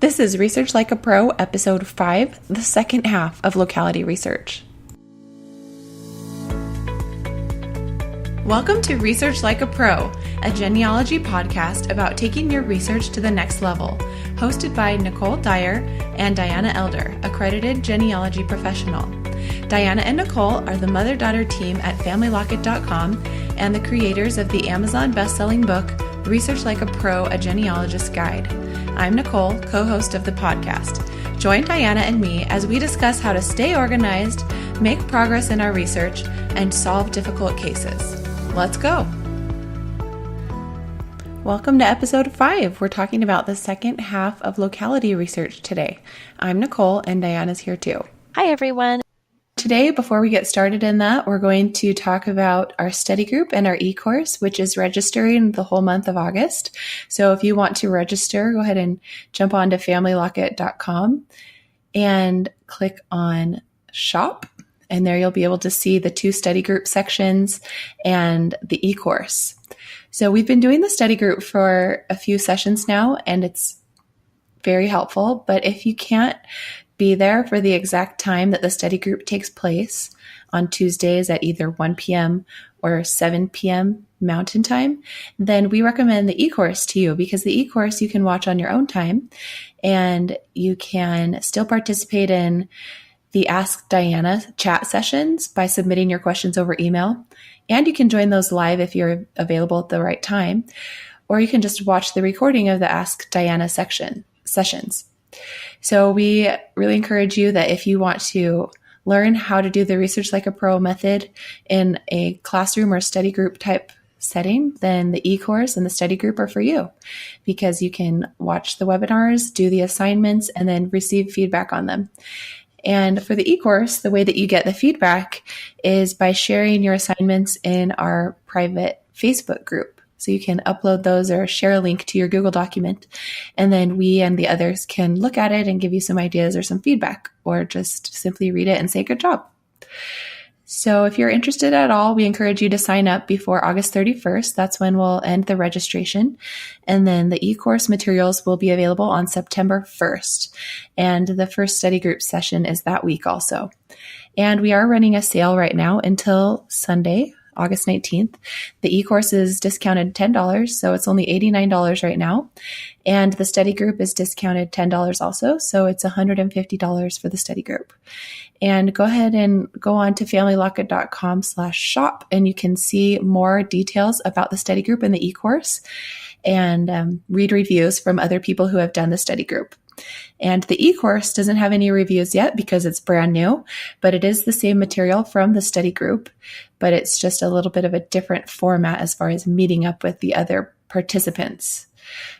This is Research Like a Pro, Episode 5, the second half of Locality Research. Welcome to Research Like a Pro, a genealogy podcast about taking your research to the next level, hosted by Nicole Dyer and Diana Elder, accredited genealogy professional. Diana and Nicole are the mother-daughter team at FamilyLocket.com and the creators of the Amazon best-selling book, Research Like a Pro, A Genealogist's Guide. I'm Nicole, co-host of the podcast. Join Diana and me as we discuss how to stay organized, make progress in our research, and solve difficult cases. Let's go! Welcome to episode 5. We're talking about the second half of locality research today. I'm Nicole and Diana's here too. Hi everyone. Today, before we get started in that, we're going to talk about our study group and our e-course, which is registering the whole month of August. So if you want to register, go ahead and jump on to FamilyLocket.com and click on Shop. And there you'll be able to see the 2 study group sections and the e-course. So we've been doing the study group for a few sessions now, and it's very helpful. But if you can't be there for the exact time that the study group takes place on Tuesdays at either 1 p.m. or 7 p.m. Mountain Time, then we recommend the e-course to you, because the e-course you can watch on your own time and you can still participate in the Ask Diana chat sessions by submitting your questions over email. And you can join those live if you're available at the right time, or you can just watch the recording of the Ask Diana sessions. So we really encourage you that if you want to learn how to do the Research Like a Pro method in a classroom or study group type setting, then the e-course and the study group are for you, because you can watch the webinars, do the assignments, and then receive feedback on them. And for the e-course, the way that you get the feedback is by sharing your assignments in our private Facebook group. So you can upload those or share a link to your Google document, and then we and the others can look at it and give you some ideas or some feedback, or just simply read it and say good job. So if you're interested at all, we encourage you to sign up before August 31st. That's when we'll end the registration. And then the e-course materials will be available on September 1st. And the first study group session is that week also. And we are running a sale right now until Sunday, August 19th. The e-course is discounted $10, so it's only $89 right now. And the study group is discounted $10 also, so it's $150 for the study group. And go ahead and go on to FamilyLocket.com/shop, and you can see more details about the study group and the e-course, and read reviews from other people who have done the study group. And the e-course doesn't have any reviews yet because it's brand new, but it is the same material from the study group, but it's just a little bit of a different format as far as meeting up with the other participants.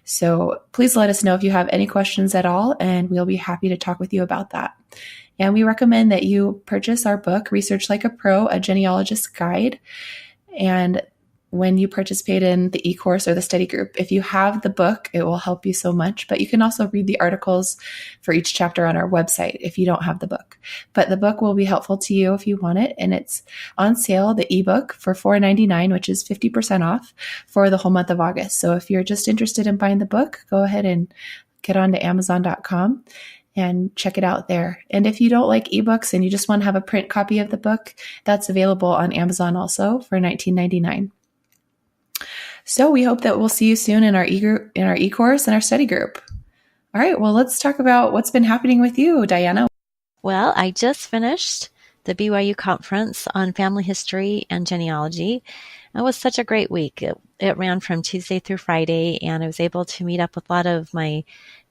So please let us know if you have any questions at all, and we'll be happy to talk with you about that. And we recommend that you purchase our book, Research Like a Pro, A Genealogist's Guide. And when you participate in the e-course or the study group, if you have the book, it will help you so much. But you can also read the articles for each chapter on our website if you don't have the book. But the book will be helpful to you if you want it. And it's on sale, the ebook, for $4.99, which is 50% off for the whole month of August. So if you're just interested in buying the book, go ahead and get on to Amazon.com and check it out there. And if you don't like ebooks and you just want to have a print copy of the book, that's available on Amazon also for $19.99. So we hope that we'll see you soon in our e-course and our study group. All right, well, let's talk about what's been happening with you, Diana. Well, I just finished the BYU conference on family history and genealogy. It was such a great week. It ran from Tuesday through Friday, and I was able to meet up with a lot of my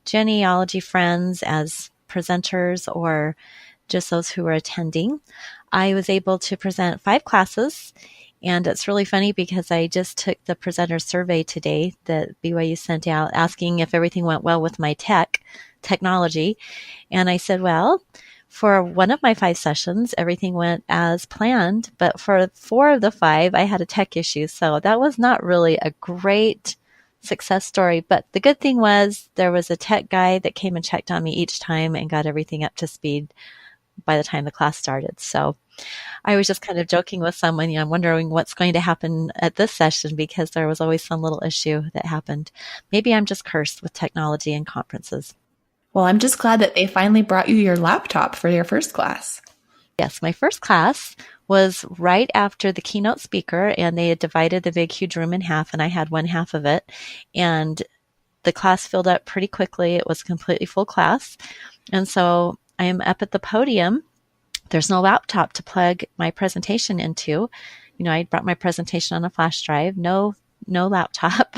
genealogy friends as presenters or just those who were attending. I was able to present 5 classes, and it's really funny because I just took the presenter survey today that BYU sent out asking if everything went well with my technology. And I said, well, for one of my 5 sessions, everything went as planned, but for 4 of the 5, I had a tech issue. So that was not really a great success story. But the good thing was there was a tech guy that came and checked on me each time and got everything up to speed by the time the class started. So I was just kind of joking with someone, I'm wondering what's going to happen at this session because there was always some little issue that happened. Maybe I'm just cursed with technology and conferences. Well, I'm just glad that they finally brought you your laptop for your first class. Yes, my first class was right after the keynote speaker, and they had divided the big, huge room in half, and I had one half of it. And the class filled up pretty quickly. It was a completely full class. And so I am up at the podium. There's no laptop to plug my presentation into. I brought my presentation on a flash drive, no laptop.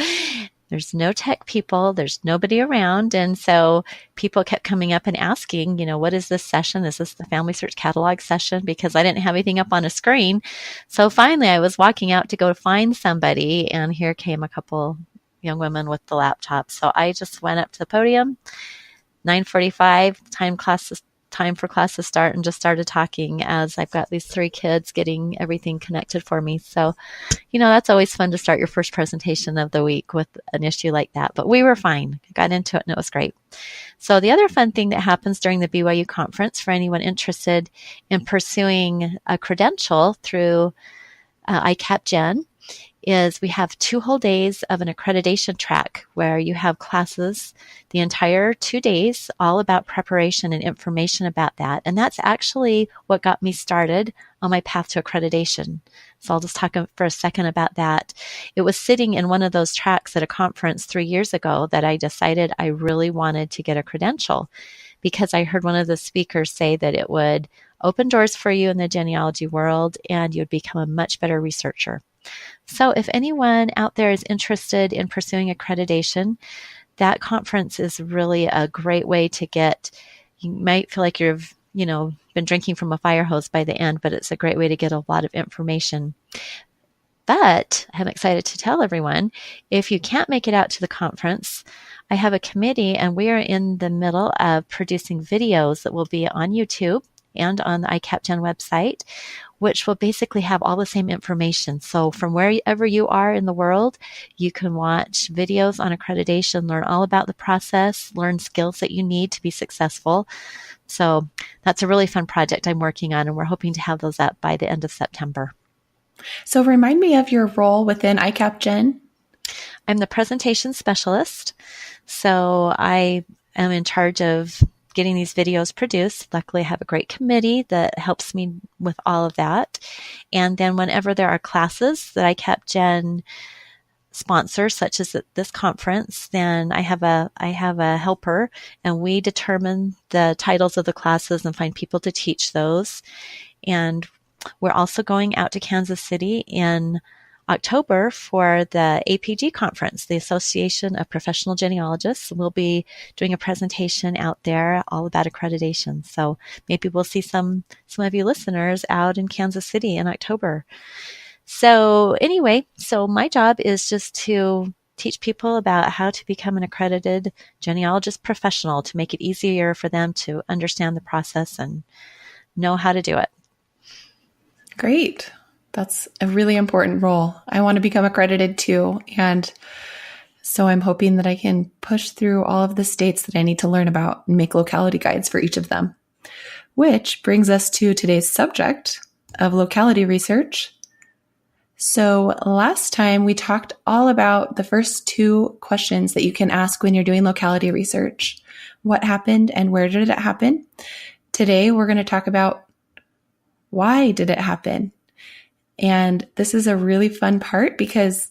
There's no tech people. There's nobody around. And so people kept coming up and asking, what is this session? Is this the Family Search Catalog session? Because I didn't have anything up on a screen. So finally I was walking out to go find somebody, and here came a couple young women with the laptop. So I just went up to the podium, 9:45, time for class to start, and just started talking as I've got these 3 kids getting everything connected for me. So, that's always fun to start your first presentation of the week with an issue like that. But we were fine. Got into it and it was great. So the other fun thing that happens during the BYU conference for anyone interested in pursuing a credential through ICAP Gen is we have 2 whole days of an accreditation track where you have classes the entire 2 days, all about preparation and information about that. And that's actually what got me started on my path to accreditation. So I'll just talk for a second about that. It was sitting in one of those tracks at a conference 3 years ago that I decided I really wanted to get a credential, because I heard one of the speakers say that it would open doors for you in the genealogy world and you'd become a much better researcher. So if anyone out there is interested in pursuing accreditation, that conference is really a great way to get. You might feel like you've, been drinking from a fire hose by the end, but it's a great way to get a lot of information. But I'm excited to tell everyone, if you can't make it out to the conference, I have a committee and we are in the middle of producing videos that will be on YouTube and on the ICAP Gen website, which will basically have all the same information. So from wherever you are in the world, you can watch videos on accreditation, learn all about the process, learn skills that you need to be successful. So that's a really fun project I'm working on, and we're hoping to have those up by the end of September. So remind me of your role within ICAP Gen. I'm the presentation specialist. So I am in charge of getting these videos produced. Luckily, I have a great committee that helps me with all of that. And then whenever there are classes that ICAP Gen sponsors, such as at this conference, then I have a helper, and we determine the titles of the classes and find people to teach those. And we're also going out to Kansas City in October for the APG conference, the Association of Professional Genealogists. We'll be doing a presentation out there all about accreditation. So maybe we'll see some of you listeners out in Kansas City in October. So anyway, my job is just to teach people about how to become an accredited genealogist professional, to make it easier for them to understand the process and know how to do it. Great. That's a really important role. I want to become accredited too. And so I'm hoping that I can push through all of the states that I need to learn about and make locality guides for each of them. Which brings us to today's subject of locality research. So last time we talked all about the first 2 questions that you can ask when you're doing locality research. What happened and where did it happen? Today we're going to talk about why did it happen? And this is a really fun part because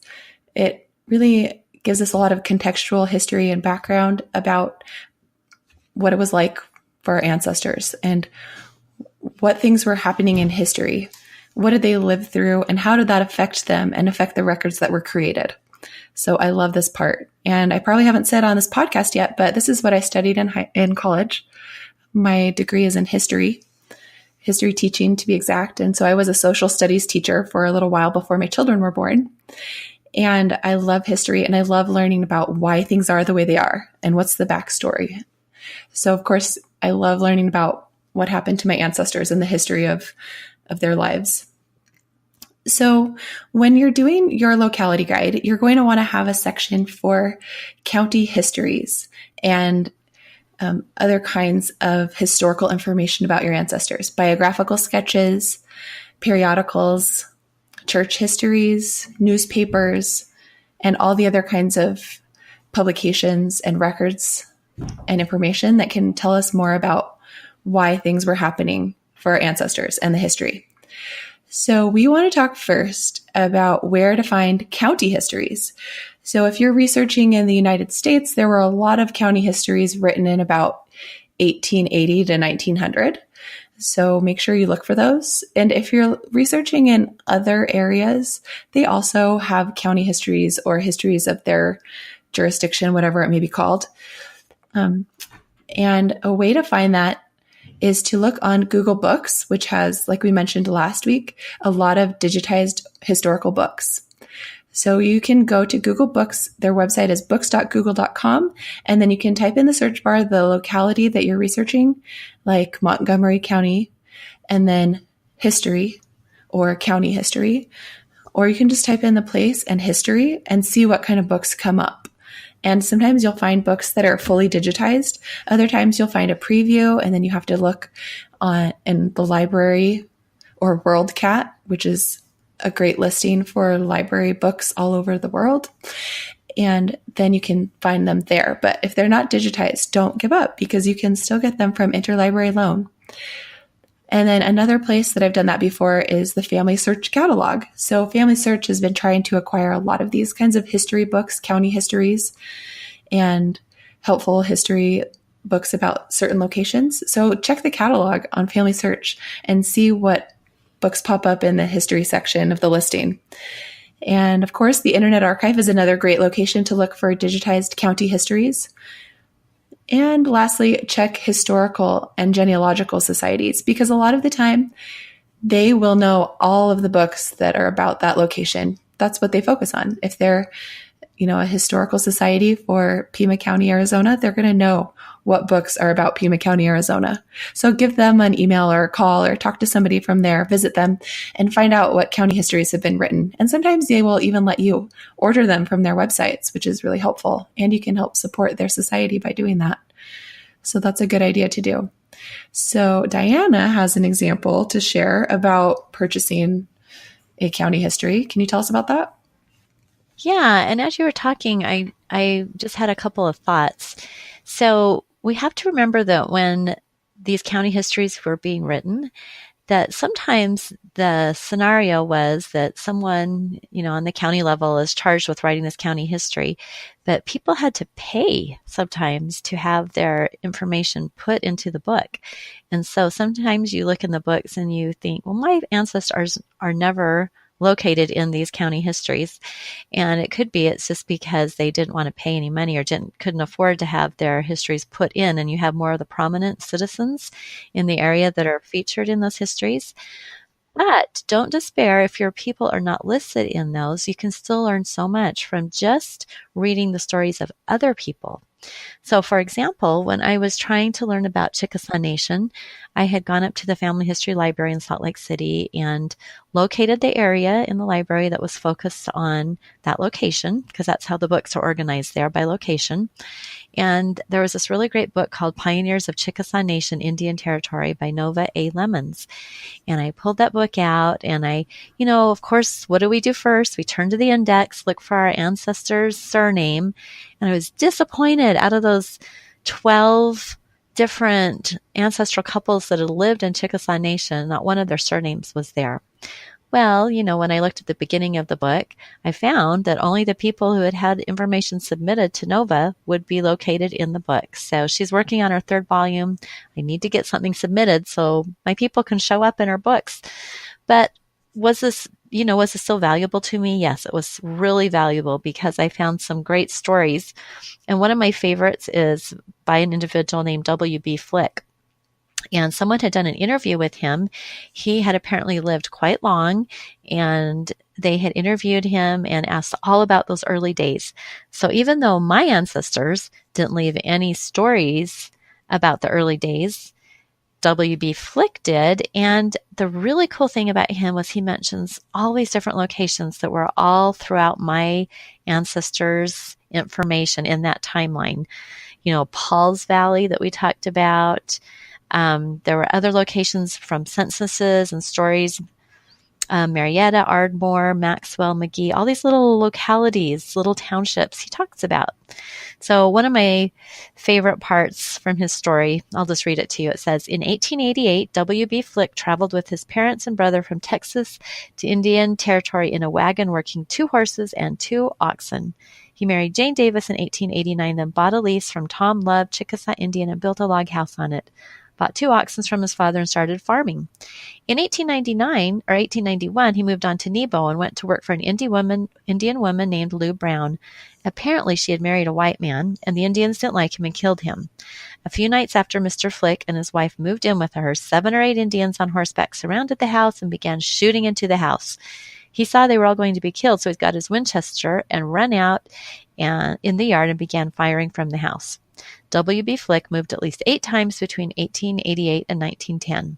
it really gives us a lot of contextual history and background about what it was like for our ancestors and what things were happening in history. What did they live through and how did that affect them and affect the records that were created? So I love this part. And I probably haven't said on this podcast yet, but this is what I studied in college. My degree is in history teaching to be exact. And so I was a social studies teacher for a little while before my children were born. And I love history and I love learning about why things are the way they are and what's the backstory. So of course, I love learning about what happened to my ancestors and the history of their lives. So when you're doing your locality guide, you're going to want to have a section for county histories and other kinds of historical information about your ancestors, biographical sketches, periodicals, church histories, newspapers, and all the other kinds of publications and records and information that can tell us more about why things were happening for our ancestors and the history. So we want to talk first about where to find county histories. So if you're researching in the United States, there were a lot of county histories written in about 1880 to 1900. So make sure you look for those. And if you're researching in other areas, they also have county histories or histories of their jurisdiction, whatever it may be called. And a way to find that is to look on Google Books, which has, like we mentioned last week, a lot of digitized historical books. So you can go to Google Books. Their website is books.google.com. And then you can type in the search bar the locality that you're researching, like Montgomery County, and then history or county history. Or you can just type in the place and history and see what kind of books come up. And sometimes you'll find books that are fully digitized. Other times you'll find a preview, and then you have to look in the library or WorldCat, which is a great listing for library books all over the world. And then you can find them there. But if they're not digitized, don't give up, because you can still get them from interlibrary loan. And then another place that I've done that before is the Family Search Catalog. So Family Search has been trying to acquire a lot of these kinds of history books, county histories, and helpful history books about certain locations. So check the catalog on Family Search and see what books pop up in the history section of the listing. And of course, the Internet Archive is another great location to look for digitized county histories. And lastly, check historical and genealogical societies, because a lot of the time they will know all of the books that are about that location. That's what they focus on. If they're, a historical society for Pima County, Arizona, they're going to know what books are about Pima County, Arizona. So give them an email or a call or talk to somebody from there, visit them, and find out what county histories have been written. And sometimes they will even let you order them from their websites, which is really helpful. And you can help support their society by doing that. So that's a good idea to do. So Diana has an example to share about purchasing a county history. Can you tell us about that? Yeah, and as you were talking, I just had a couple of thoughts. So we have to remember that when these county histories were being written, that sometimes the scenario was that someone, on the county level is charged with writing this county history, but people had to pay sometimes to have their information put into the book. And so sometimes you look in the books and you think, well, my ancestors are never located in these county histories. And it could be it's just because they didn't want to pay any money or couldn't afford to have their histories put in, and you have more of the prominent citizens in the area that are featured in those histories. But don't despair if your people are not listed in those. You can still learn so much from just reading the stories of other people. So, for example, when I was trying to learn about Chickasaw Nation, I had gone up to the Family History Library in Salt Lake City and located the area in the library that was focused on that location, because that's how the books are organized there, by location. And there was this really great book called Pioneers of Chickasaw Nation Indian Territory by Nova A. Lemons. And I pulled that book out and I, of course, what do we do first? We turn to the index, look for our ancestor's surname. And I was disappointed. Out of those 12 different ancestral couples that had lived in Chickasaw Nation, not one of their surnames was there. Well, when I looked at the beginning of the book, I found that only the people who had had information submitted to Nova would be located in the book. So she's working on her third volume. I need to get something submitted so my people can show up in her books. But was this still valuable to me? Yes, it was really valuable because I found some great stories. And one of my favorites is by an individual named W.B. Flick. And someone had done an interview with him. He had apparently lived quite long, and they had interviewed him and asked all about those early days. So even though my ancestors didn't leave any stories about the early days, W.B. Flick did. And the really cool thing about him was he mentions all these different locations that were all throughout my ancestors' information in that timeline. Paul's Valley that we talked about. There were other locations from censuses and stories Marietta, Ardmore, Maxwell, McGee, all these little localities, little townships he talks about. So one of my favorite parts from his story, I'll just read it to you. It says, in 1888, W.B. Flick traveled with his parents and brother from Texas to Indian Territory in a wagon working 2 horses and 2 oxen. He married Jane Davis in 1889, then bought a lease from Tom Love, Chickasaw Indian, and built a log house on it. Bought 2 oxen from his father and started farming. In 1891, he moved on to Nebo and went to work for an Indian woman named Lou Brown. Apparently, she had married a white man, and the Indians didn't like him and killed him. A few nights after Mr. Flick and his wife moved in with her, 7 or 8 Indians on horseback surrounded the house and began shooting into the house. He saw they were all going to be killed, so he got his Winchester and ran out in the yard and began firing from the house. W.B. Flick moved at least 8 times between 1888 and 1910.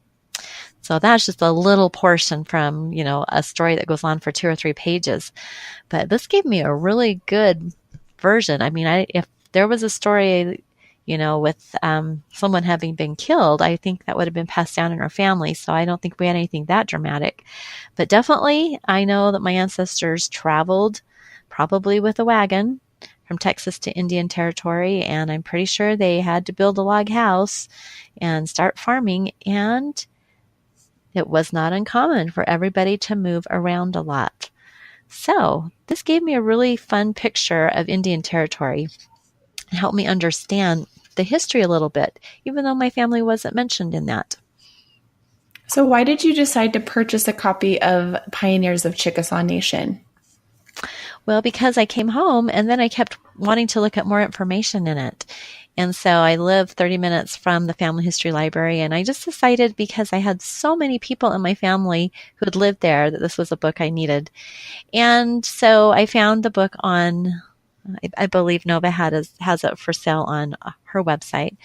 So that's just a little portion from, a story that goes on for 2 or 3 pages. But this gave me a really good version. I mean, if there was a story, with someone having been killed, I think that would have been passed down in our family. So I don't think we had anything that dramatic. But definitely, I know that my ancestors traveled probably with a wagon from Texas to Indian Territory, and I'm pretty sure they had to build a log house and start farming, and it was not uncommon for everybody to move around a lot. So this gave me a really fun picture of Indian Territory and helped me understand the history a little bit, even though my family wasn't mentioned in that. So why did you decide to purchase a copy of Pioneers of Chickasaw Nation? Well, because I came home and then I kept wanting to look at more information in it. And so I live 30 minutes from the family history library, and I just decided, because I had so many people in my family who had lived there, that this was a book I needed. And so I found the book on, I believe Nova has it for sale on her website.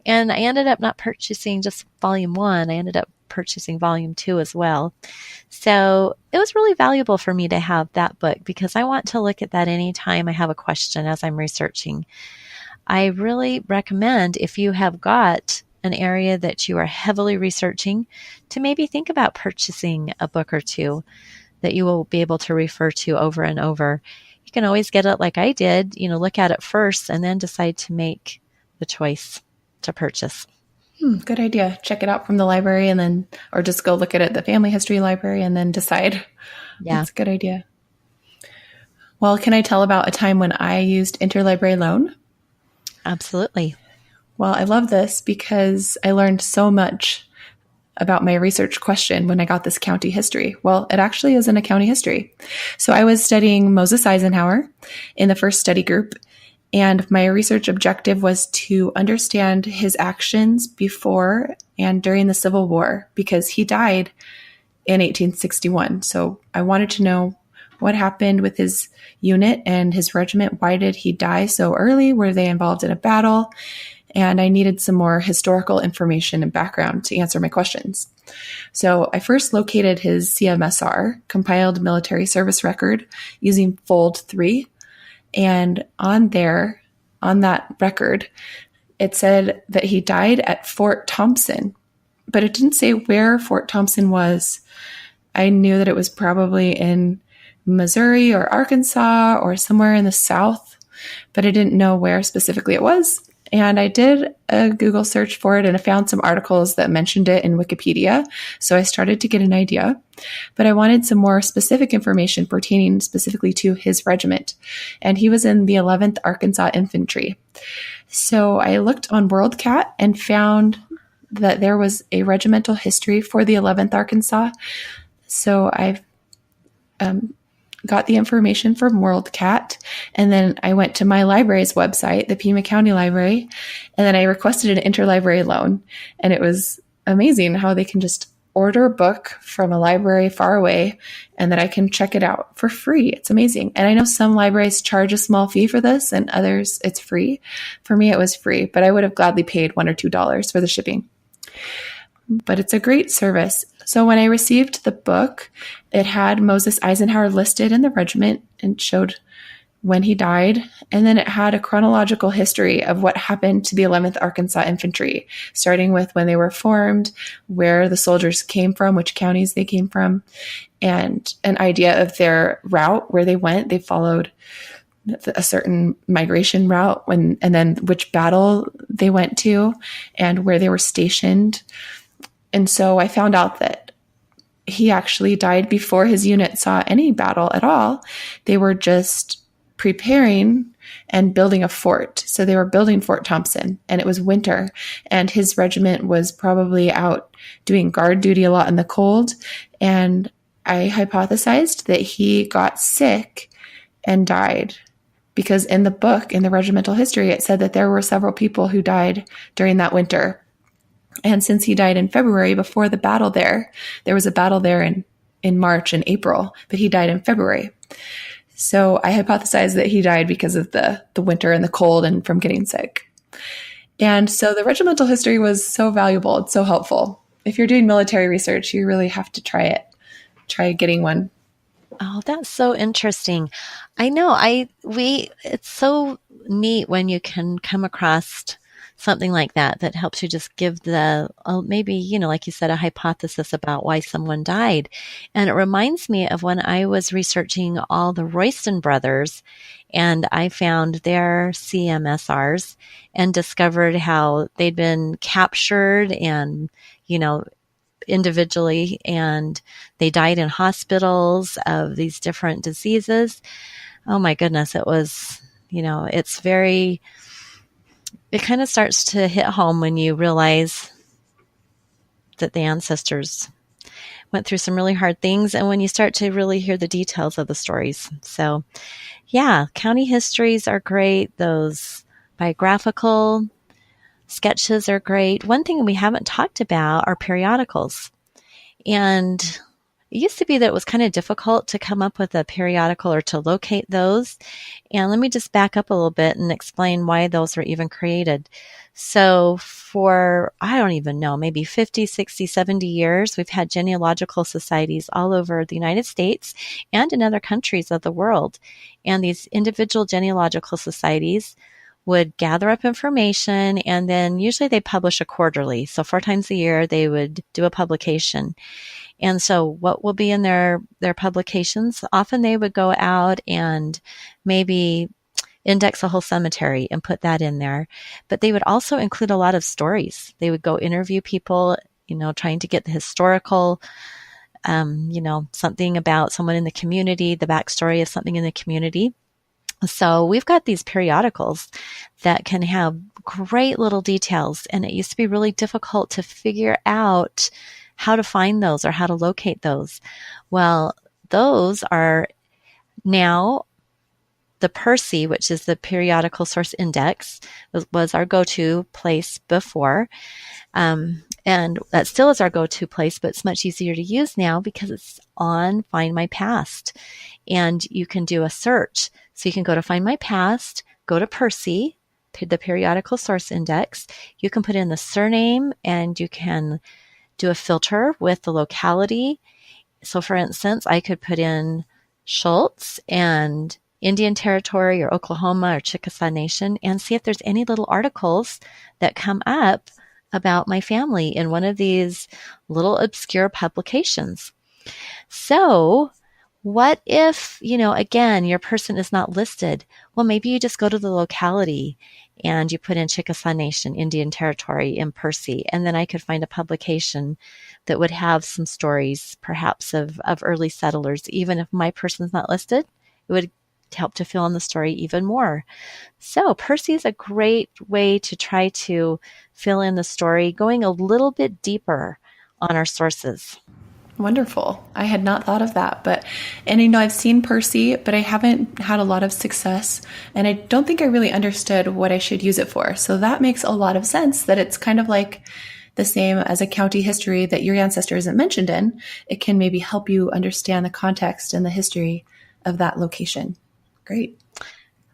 And I ended up not purchasing just volume 1. I ended up purchasing volume 2 as well. So it was really valuable for me to have that book, because I want to look at that anytime I have a question as I'm researching. I really recommend, if you have got an area that you are heavily researching, to maybe think about purchasing a book or 2 that you will be able to refer to over and over. You can always get it like I did, look at it first and then decide to make the choice to purchase. Good idea. Check it out from the library or just go look at it at the family history library and then decide. Yeah. That's a good idea. Well, can I tell about a time when I used interlibrary loan? Absolutely. Well, I love this because I learned so much about my research question when I got this county history. Well, it actually isn't a county history. So I was studying Moses Eisenhower in the first study group, and my research objective was to understand his actions before and during the Civil War, because he died in 1861. So I wanted to know what happened with his unit and his regiment. Why did he die so early? Were they involved in a battle? And I needed some more historical information and background to answer my questions. So I first located his CMSR, compiled military service record, using Fold 3. And on that record, it said that he died at Fort Thompson, but it didn't say where Fort Thompson was. I knew that it was probably in Missouri or Arkansas or somewhere in the South, but I didn't know where specifically it was. And I did a Google search for it, and I found some articles that mentioned it in Wikipedia. So I started to get an idea, but I wanted some more specific information pertaining specifically to his regiment. And he was in the 11th Arkansas Infantry. So I looked on WorldCat and found that there was a regimental history for the 11th Arkansas. So I've got the information from WorldCat, and then I went to my library's website, the Pima County Library, and then I requested an interlibrary loan. And it was amazing how they can just order a book from a library far away and that I can check it out for free. It's amazing. And I know some libraries charge a small fee for this and others it's free. For me, it was free, but I would have gladly paid $1 or $2 for the shipping. But it's a great service. So when I received the book, it had Moses Eisenhower listed in the regiment and showed when he died, and then it had a chronological history of what happened to the 11th Arkansas Infantry, starting with when they were formed, where the soldiers came from, which counties they came from, and an idea of their route, where they went. They followed a certain migration route, and then which battle they went to and where they were stationed. And so I found out that he actually died before his unit saw any battle at all. They were just preparing and building a fort. So they were building Fort Thompson, and it was winter, and his regiment was probably out doing guard duty a lot in the cold. And I hypothesized that he got sick and died, because in the book, in the regimental history, it said that there were several people who died during that winter. And since he died in February before the battle there was a battle there in March and April, but he died in February. So I hypothesized that he died because of the winter and the cold and from getting sick. And so the regimental history was so valuable. It's so helpful. If you're doing military research, you really have to try it. Try getting one. Oh, that's so interesting. I know. It's so neat when you can come across something like that helps you just give maybe, like you said, a hypothesis about why someone died. And it reminds me of when I was researching all the Royston brothers, and I found their CMSRs and discovered how they'd been captured and, individually, and they died in hospitals of these different diseases. Oh my goodness. It was, it kind of starts to hit home when you realize that the ancestors went through some really hard things, and when you start to really hear the details of the stories. So yeah, county histories are great. Those biographical sketches are great. One thing we haven't talked about are periodicals. And it used to be that it was kind of difficult to come up with a periodical or to locate those. And let me just back up a little bit and explain why those were even created. So for, I don't even know, maybe 50, 60, 70 years, we've had genealogical societies all over the United States and in other countries of the world. And these individual genealogical societies would gather up information, and then usually they publish a quarterly. So 4 times a year, they would do a publication. And so what will be in their publications? Often they would go out and maybe index a whole cemetery and put that in there. But they would also include a lot of stories. They would go interview people, trying to get the historical, something about someone in the community, the backstory of something in the community. So we've got these periodicals that can have great little details, and it used to be really difficult to figure out how to find those or how to locate those. Well, those are now the PERSI, which is the Periodical Source Index, was our go-to place before. And that still is our go-to place, but it's much easier to use now because it's on Find My Past. And you can do a search. So you can go to Find My Past, go to PERSI, the Periodical Source Index. You can put in the surname, and you can do a filter with the locality. So for instance, I could put in Schultz and Indian Territory or Oklahoma or Chickasaw Nation and see if there's any little articles that come up about my family in one of these little obscure publications. So what if, again, your person is not listed? Well, maybe you just go to the locality and you put in Chickasaw Nation, Indian Territory in PERSI, and then I could find a publication that would have some stories, perhaps of early settlers. Even if my person's not listed, it would help to fill in the story even more. So PERSI is a great way to try to fill in the story, going a little bit deeper on our sources. Wonderful. I had not thought of that, and I've seen PERSI, but I haven't had a lot of success, and I don't think I really understood what I should use it for. So that makes a lot of sense, that it's kind of like the same as a county history that your ancestor isn't mentioned in. It can maybe help you understand the context and the history of that location. Great.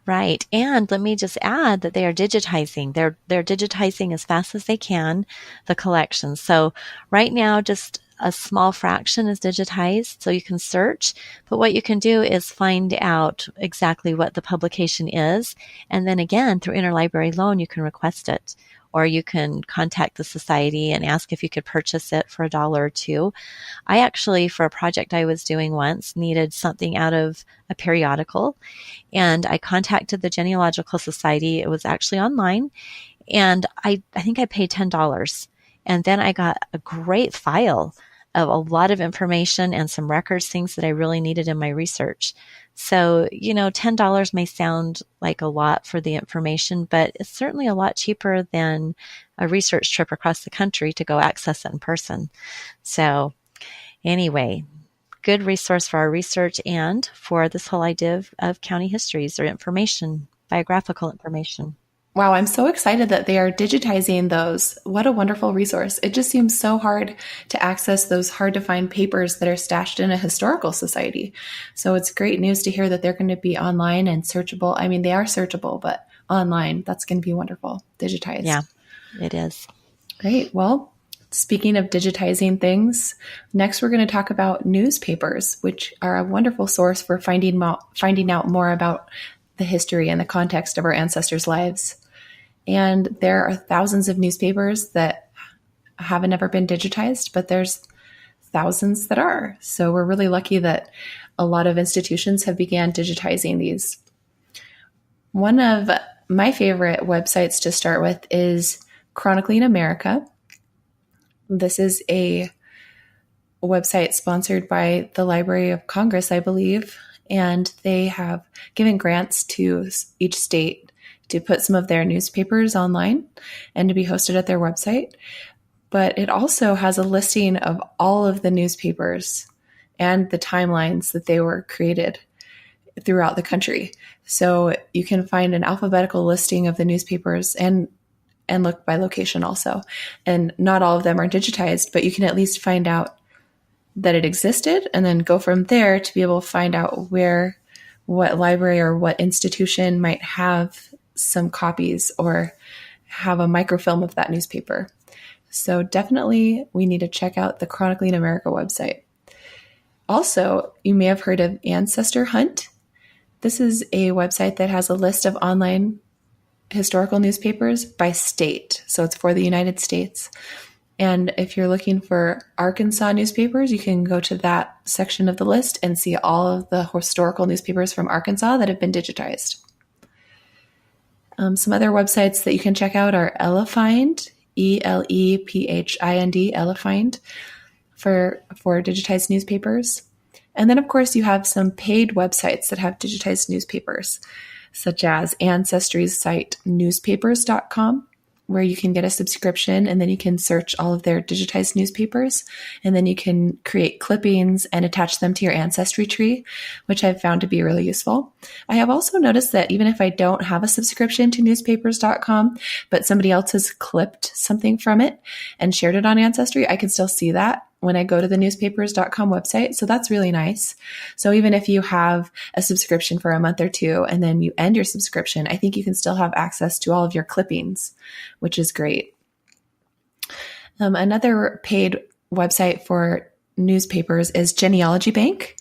Right. And let me just add that they are digitizing. They're digitizing as fast as they can the collections. So right now, just a small fraction is digitized, so you can search. But what you can do is find out exactly what the publication is. And then again, through interlibrary loan, you can request it. Or you can contact the society and ask if you could purchase it for $1 or $2. I actually, for a project I was doing once, needed something out of a periodical. And I contacted the Genealogical Society. It was actually online. And I think I paid $10. And then I got a great file of a lot of information and some records, things that I really needed in my research. So, $10 may sound like a lot for the information, but it's certainly a lot cheaper than a research trip across the country to go access it in person. So anyway, good resource for our research and for this whole idea of county histories or information, biographical information. Wow, I'm so excited that they are digitizing those. What a wonderful resource. It just seems so hard to access those hard to find papers that are stashed in a historical society. So it's great news to hear that they're going to be online and searchable. I mean, they are searchable, but online, that's going to be wonderful. Digitized. Yeah, it is. Great. Well, speaking of digitizing things, next we're going to talk about newspapers, which are a wonderful source for finding out more about the history and the context of our ancestors' lives. And there are thousands of newspapers that haven't ever been digitized, but there's thousands that are. So we're really lucky that a lot of institutions have began digitizing these. One of my favorite websites to start with is Chronicling America. This is a website sponsored by the Library of Congress, I believe, and they have given grants to each state to put some of their newspapers online and to be hosted at their website. But it also has a listing of all of the newspapers and the timelines that they were created throughout the country. So you can find an alphabetical listing of the newspapers and look by location also. And not all of them are digitized, but you can at least find out that it existed and then go from there to be able to find out what library or what institution might have some copies or have a microfilm of that newspaper. So definitely we need to check out the Chronicling America website. Also, you may have heard of Ancestor Hunt. This is a website that has a list of online historical newspapers by state. So it's for the United States. And if you're looking for Arkansas newspapers, you can go to that section of the list and see all of the historical newspapers from Arkansas that have been digitized. Some other websites that you can check out are Elefind, Elephind, Elefind, for digitized newspapers. And then, of course, you have some paid websites that have digitized newspapers, such as Ancestry's site, newspapers.com, where you can get a subscription and then you can search all of their digitized newspapers. And then you can create clippings and attach them to your ancestry tree, which I've found to be really useful. I have also noticed that even if I don't have a subscription to newspapers.com, but somebody else has clipped something from it and shared it on Ancestry, I can still see that when I go to the newspapers.com website. So that's really nice. So even if you have a subscription for a month or two and then you end your subscription, I think you can still have access to all of your clippings, which is great. Another paid website for newspapers is Genealogy Bank.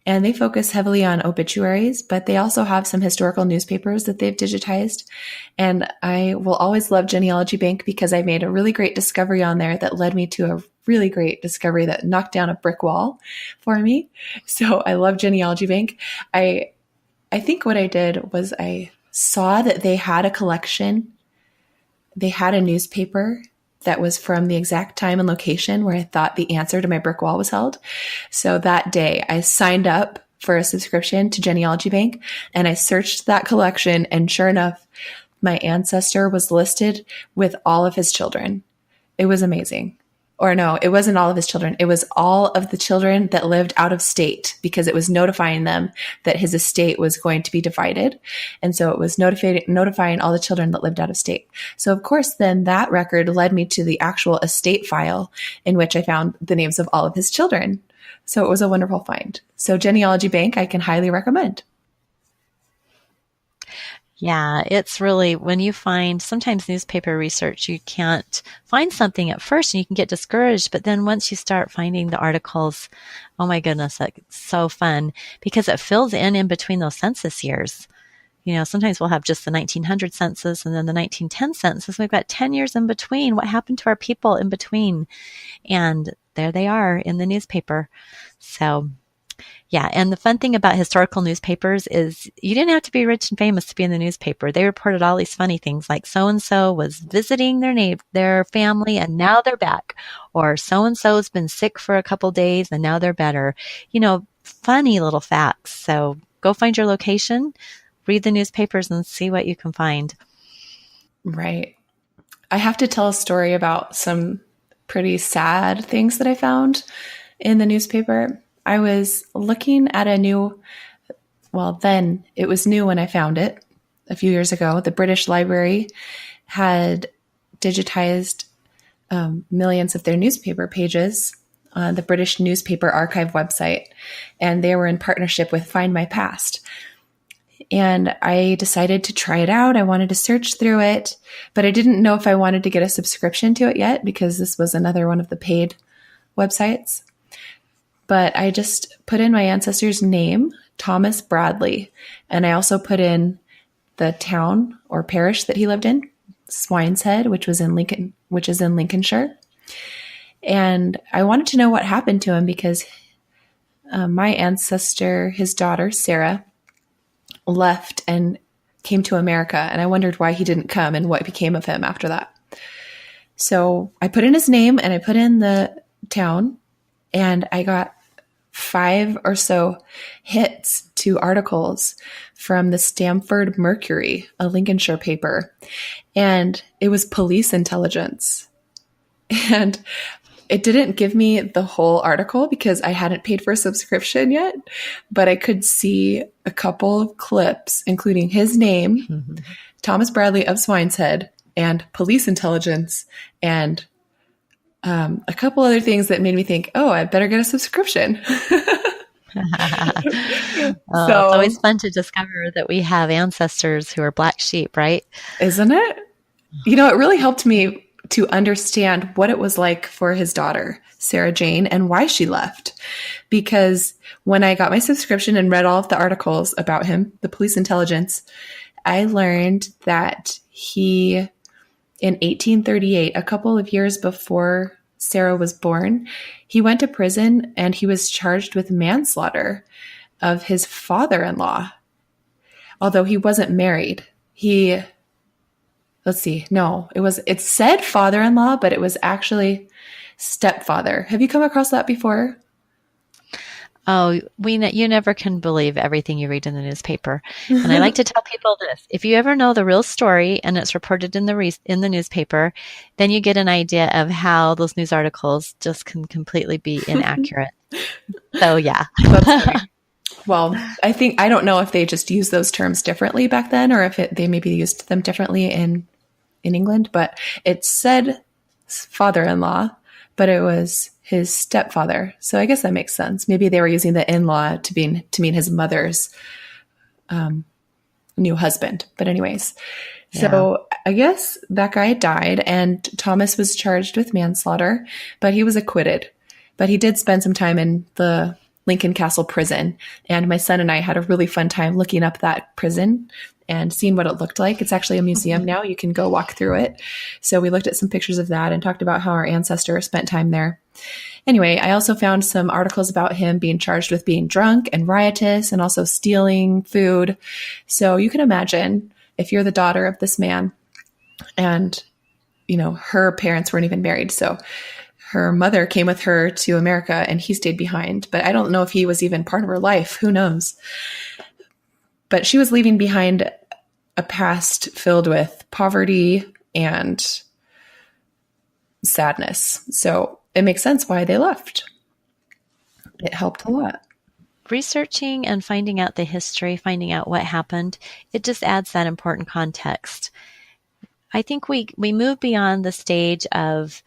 And they focus heavily on obituaries, but they also have some historical newspapers that they've digitized. And I will always love Genealogy Bank because I made a really great discovery on there that led me to a really great discovery that knocked down a brick wall for me. So I love Genealogy Bank. I think what I did was I saw that they had a collection. They had a newspaper that was from the exact time and location where I thought the answer to my brick wall was held. So that day I signed up for a subscription to Genealogy Bank and I searched that collection, and sure enough, my ancestor was listed with all of his children. It was amazing. Or no, it wasn't all of his children. It was all of the children that lived out of state, because it was notifying them that his estate was going to be divided. And so it was notifying all the children that lived out of state. So of course, then that record led me to the actual estate file in which I found the names of all of his children. So it was a wonderful find. So Genealogy Bank, I can highly recommend. Yeah, it's really when you find sometimes newspaper research, you can't find something at first and you can get discouraged. But then once you start finding the articles, oh my goodness, that's so fun because it fills in between those census years. Sometimes we'll have just the 1900 census and then the 1910 census. We've got 10 years in between. What happened to our people in between? And there they are in the newspaper. So yeah, and the fun thing about historical newspapers is you didn't have to be rich and famous to be in the newspaper. They reported all these funny things like so and so was visiting their family and now they're back, or so and so's been sick for a couple days and now they're better. Funny little facts. So go find your location, read the newspapers, and see what you can find. Right. I have to tell a story about some pretty sad things that I found in the newspaper. I was looking at then it was new when I found it a few years ago. The British Library had digitized millions of their newspaper pages on the British Newspaper Archive website, and they were in partnership with Find My Past. And I decided to try it out. I wanted to search through it, but I didn't know if I wanted to get a subscription to it yet because this was another one of the paid websites. But I just put in my ancestor's name, Thomas Bradley, and I also put in the town or parish that he lived in, Swineshead, which is in Lincolnshire. And I wanted to know what happened to him because my ancestor, his daughter, Sarah, left and came to America, and I wondered why he didn't come and what became of him after that. So I put in his name and I put in the town, and I got 5 or so hits to articles from the Stamford Mercury, a Lincolnshire paper, and it was police intelligence. And it didn't give me the whole article because I hadn't paid for a subscription yet, but I could see a couple of clips, including his name, Thomas Bradley of Swineshead, and police intelligence, and a couple other things that made me think, oh, I better get a subscription. It's always fun to discover that we have ancestors who are black sheep, right? Isn't it? It really helped me to understand what it was like for his daughter, Sarah Jane, and why she left. Because when I got my subscription and read all of the articles about him, the police intelligence, I learned that he, in 1838, a couple of years before Sarah was born, he went to prison and he was charged with manslaughter of his father-in-law. Although he wasn't married. It said father-in-law, but it was actually stepfather. Have you come across that before? Oh, you never can believe everything you read in the newspaper. And I like to tell people this: if you ever know the real story and it's reported in the newspaper, then you get an idea of how those news articles just can completely be inaccurate. So yeah. That's funny. Well, I don't know if they just use those terms differently back then or if they maybe used them differently in England, but it said father-in-law, but it was his stepfather. So I guess that makes sense. Maybe they were using the in-law to mean his mother's new husband. But anyways, So I guess that guy died and Thomas was charged with manslaughter, but he was acquitted. But he did spend some time in the Lincoln Castle prison. And my son and I had a really fun time looking up that prison and seeing what it looked like. It's actually a museum now. You can go walk through it. So we looked at some pictures of that and talked about how our ancestor spent time there. Anyway, I also found some articles about him being charged with being drunk and riotous and also stealing food. So you can imagine if you're the daughter of this man and, her parents weren't even married. So her mother came with her to America and he stayed behind. But I don't know if he was even part of her life. Who knows? But she was leaving behind a past filled with poverty and sadness. So it makes sense why they left. It helped a lot. Researching and finding out the history, finding out what happened, it just adds that important context. I think we move beyond the stage of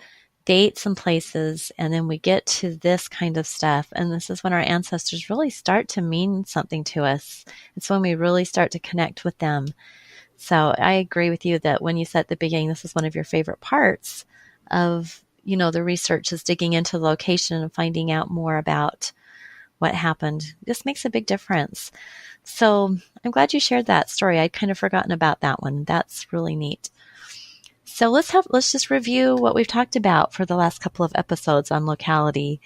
dates and places, and then we get to this kind of stuff. And this is when our ancestors really start to mean something to us. It's when we really start to connect with them. So I agree with you that when you said at the beginning, this is one of your favorite parts of, the research is digging into the location and finding out more about what happened. This makes a big difference. So I'm glad you shared that story. I'd kind of forgotten about that one. That's really neat. So let's just review what we've talked about for the last couple of episodes on locality.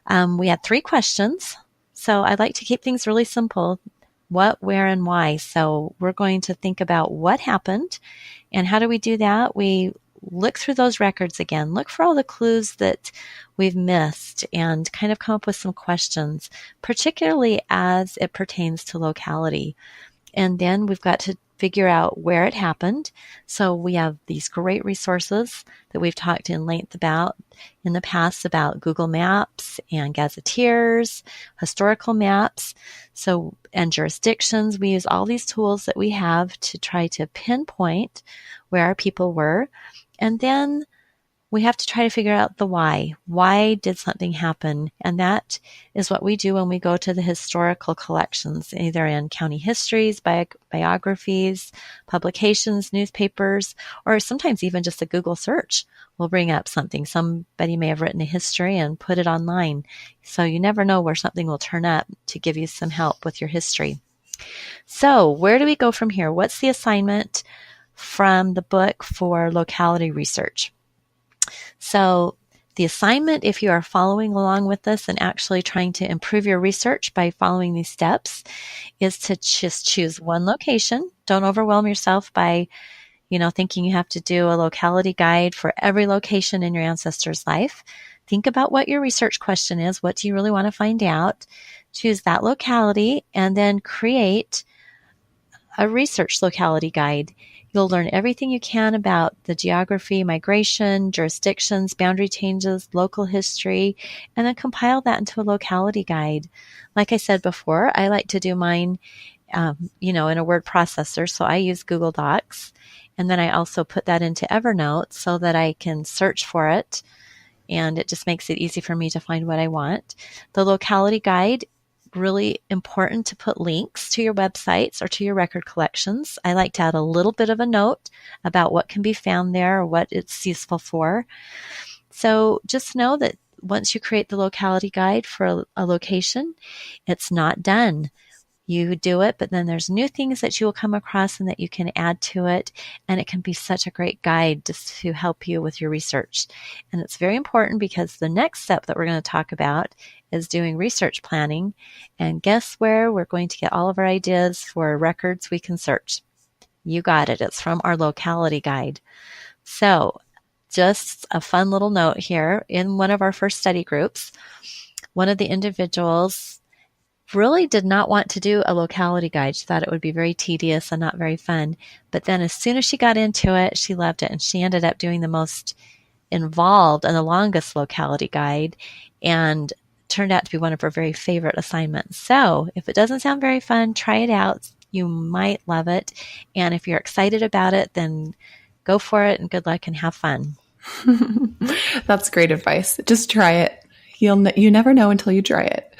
We had 3 questions. So I'd like to keep things really simple. What, where, and why. So we're going to think about what happened. And how do we do that? We look through those records again. Look for all the clues that we've missed and kind of come up with some questions, particularly as it pertains to locality. And then we've got to figure out where it happened. So we have these great resources that we've talked in length about in the past about Google Maps and gazetteers, historical maps, and jurisdictions. We use all these tools that we have to try to pinpoint where our people were. And then we have to try to figure out the why. Why did something happen? And that is what we do when we go to the historical collections, either in county histories, biographies, publications, newspapers, or sometimes even just a Google search will bring up something. Somebody may have written a history and put it online. So you never know where something will turn up to give you some help with your history. So where do we go from here? What's the assignment from the book for locality research? So the assignment, if you are following along with us and actually trying to improve your research by following these steps, is to just choose one location. Don't overwhelm yourself by, thinking you have to do a locality guide for every location in your ancestor's life. Think about what your research question is. What do you really want to find out? Choose that locality and then create a research locality guide. You'll learn everything you can about the geography, migration, jurisdictions, boundary changes, local history, and then compile that into a locality guide. Like I said before, I like to do mine, in a word processor. So I use Google Docs, and then I also put that into Evernote so that I can search for it, and it just makes it easy for me to find what I want. The locality guide, really important to put links to your websites or to your record collections. I like to add a little bit of a note about what can be found there or what it's useful for. So just know that once you create the locality guide for a location, it's not done. You do it, but then there's new things that you will come across and that you can add to it. And it can be such a great guide just to help you with your research. And it's very important because the next step that we're going to talk about is doing research planning. And guess where we're going to get all of our ideas for records we can search? You got it. It's from our locality guide. So just a fun little note here. In one of our first study groups, one of the individuals really did not want to do a locality guide. She thought it would be very tedious and not very fun. But then as soon as she got into it, she loved it. And she ended up doing the most involved and the longest locality guide and turned out to be one of her very favorite assignments. So if it doesn't sound very fun, try it out. You might love it. And if you're excited about it, then go for it and good luck and have fun. That's great advice. Just try it. You never know until you try it.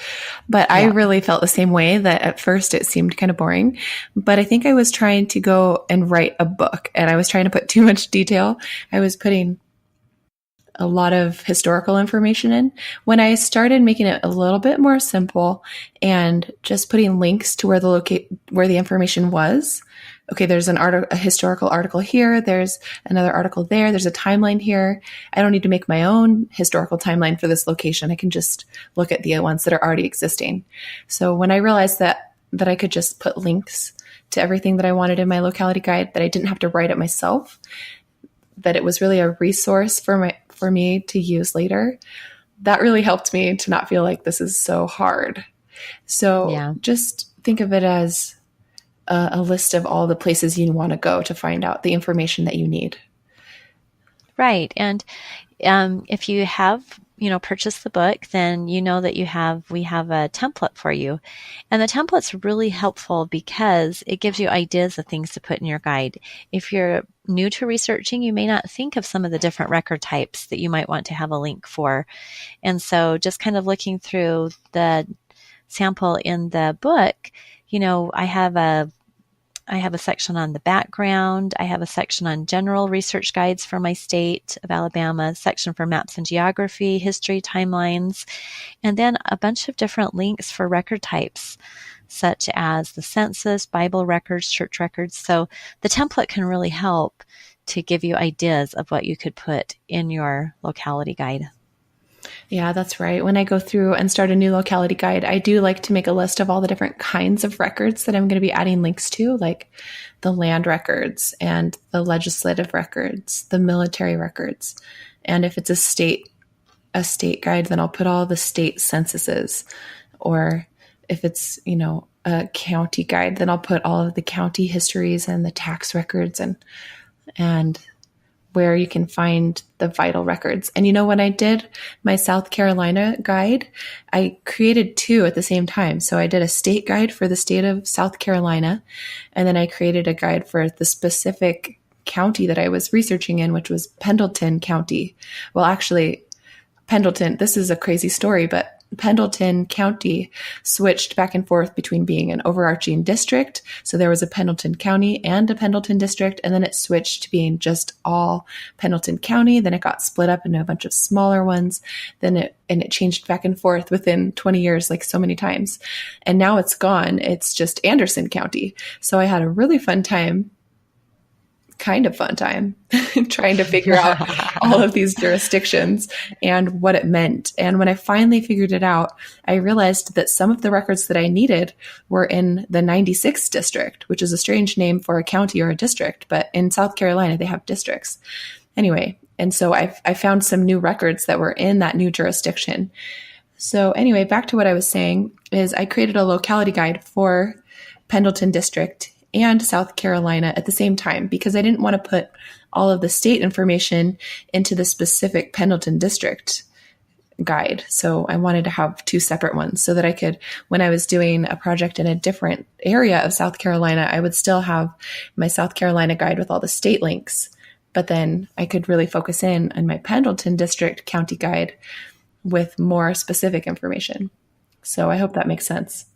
But yeah. I really felt the same way, that at first it seemed kind of boring, but I think I was trying to go and write a book and I was trying to put too much detail. I was putting a lot of historical information in. When I started making it a little bit more simple and just putting links to where the information was. Okay, there's a historical article here. There's another article there. There's a timeline here. I don't need to make my own historical timeline for this location. I can just look at the ones that are already existing. So when I realized that I could just put links to everything that I wanted in my locality guide, that I didn't have to write it myself, that it was really a resource for me to use later, that really helped me to not feel like this is so hard. So Just think of it as a list of all the places you want to go to find out the information that you need. Right. And if you have, purchased the book, then you know that we have a template for you. And the template's really helpful because it gives you ideas of things to put in your guide. If you're new to researching, you may not think of some of the different record types that you might want to have a link for. And so just kind of looking through the sample in the book, I have a I have a section on the background. I have a section on general research guides for my state of Alabama, a section for maps and geography, history, timelines, and then a bunch of different links for record types, such as the census, Bible records, church records. So the template can really help to give you ideas of what you could put in your locality guide. Yeah, that's right. When I go through and start a new locality guide, I do like to make a list of all the different kinds of records that I'm going to be adding links to, like the land records and the legislative records, the military records. And if it's a state guide, then I'll put all the state censuses. Or if it's, a county guide, then I'll put all of the county histories and the tax records and where you can find the vital records. And when I did my South Carolina guide, I created two at the same time. So I did a state guide for the state of South Carolina, and then I created a guide for the specific county that I was researching in, which was Pendleton County. Well, actually, Pendleton, this is a crazy story, but Pendleton County switched back and forth between being an overarching district. So there was a Pendleton County and a Pendleton district, and then it switched to being just all Pendleton County. Then it got split up into a bunch of smaller ones. It changed back and forth within 20 years, like so many times. And now it's gone. It's just Anderson County. So I had a really fun time trying to figure out all of these jurisdictions and what it meant. And when I finally figured it out, I realized that some of the records that I needed were in the 96th district, which is a strange name for a county or a district, but in South Carolina, they have districts. Anyway, and so I found some new records that were in that new jurisdiction. So anyway, back to what I was saying is I created a locality guide for Pendleton District and South Carolina at the same time, because I didn't want to put all of the state information into the specific Pendleton district guide. So I wanted to have two separate ones so that I could, when I was doing a project in a different area of South Carolina, I would still have my South Carolina guide with all the state links, but then I could really focus in on my Pendleton district county guide with more specific information. So I hope that makes sense.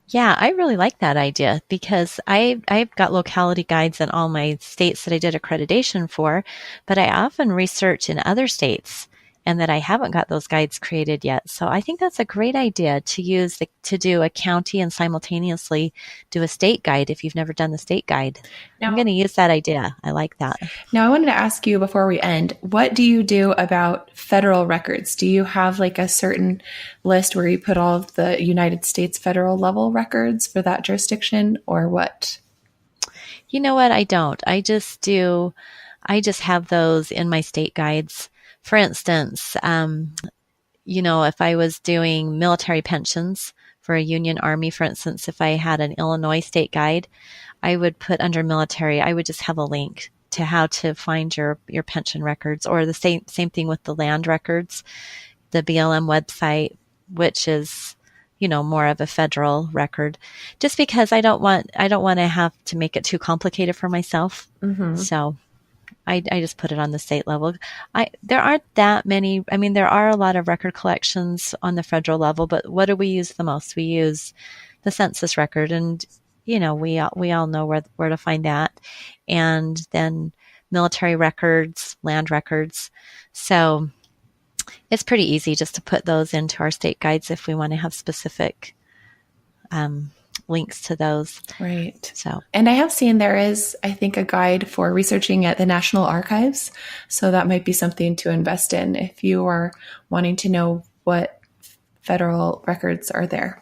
Yeah, I really like that idea because I've got locality guides in all my states that I did accreditation for, but I often research in other states and that I haven't got those guides created yet. So I think that's a great idea to use to do a county and simultaneously do a state guide if you've never done the state guide. Now, I'm going to use that idea. I like that. Now, I wanted to ask you before we end, what do you do about federal records? Do you have like a certain list where you put all of the United States federal level records for that jurisdiction, or what? You know what? I don't. I just have those in my state guides. For instance, if I was doing military pensions for a Union Army, for instance, if I had an Illinois state guide, I would put under military, I would just have a link to how to find your pension records, or the same thing with the land records, the BLM website, which is, more of a federal record, just because I don't want to have to make it too complicated for myself. Mm-hmm. So I just put it on the state level. There aren't that many. I mean, there are a lot of record collections on the federal level, but what do we use the most? We use the census record, and we all know where to find that, and then military records, land records. So it's pretty easy just to put those into our state guides if we want to have specific links to those. Right. So, and I have seen there is, I think, a guide for researching at the National Archives. So that might be something to invest in if you are wanting to know what federal records are there.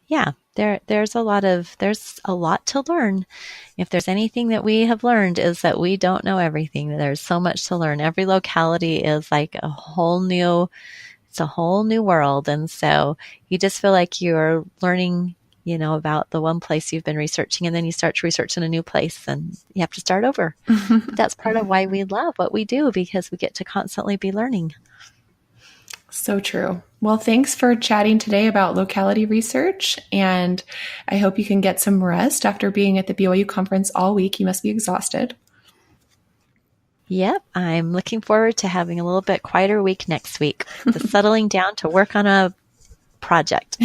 Yeah, there's a lot to learn. If there's anything that we have learned is that we don't know everything. There's so much to learn. Every locality is like a whole new world. And so you just feel like you're learning, about the one place you've been researching, and then you start to research in a new place and you have to start over. That's part of why we love what we do, because we get to constantly be learning. So true. Well, thanks for chatting today about locality research, and I hope you can get some rest after being at the BYU conference all week. You must be exhausted. Yep, I'm looking forward to having a little bit quieter week next week. The settling down to work on a project.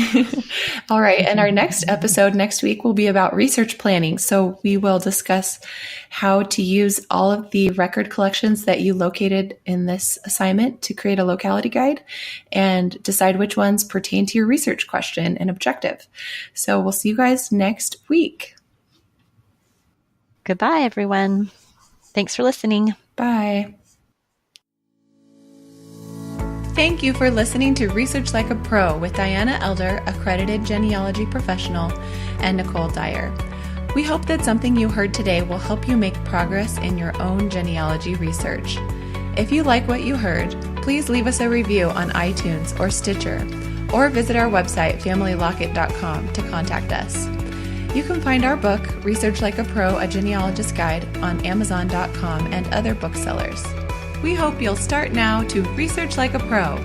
All right. And our next episode next week will be about research planning. So we will discuss how to use all of the record collections that you located in this assignment to create a locality guide and decide which ones pertain to your research question and objective. So we'll see you guys next week. Goodbye, everyone. Thanks for listening. Bye. Thank you for listening to Research Like a Pro with Diana Elder, accredited genealogy professional, and Nicole Dyer. We hope that something you heard today will help you make progress in your own genealogy research. If you like what you heard, please leave us a review on iTunes or Stitcher, or visit our website, familylocket.com, to contact us. You can find our book, Research Like a Pro, A Genealogist Guide, on Amazon.com and other booksellers. We hope you'll start now to research like a pro.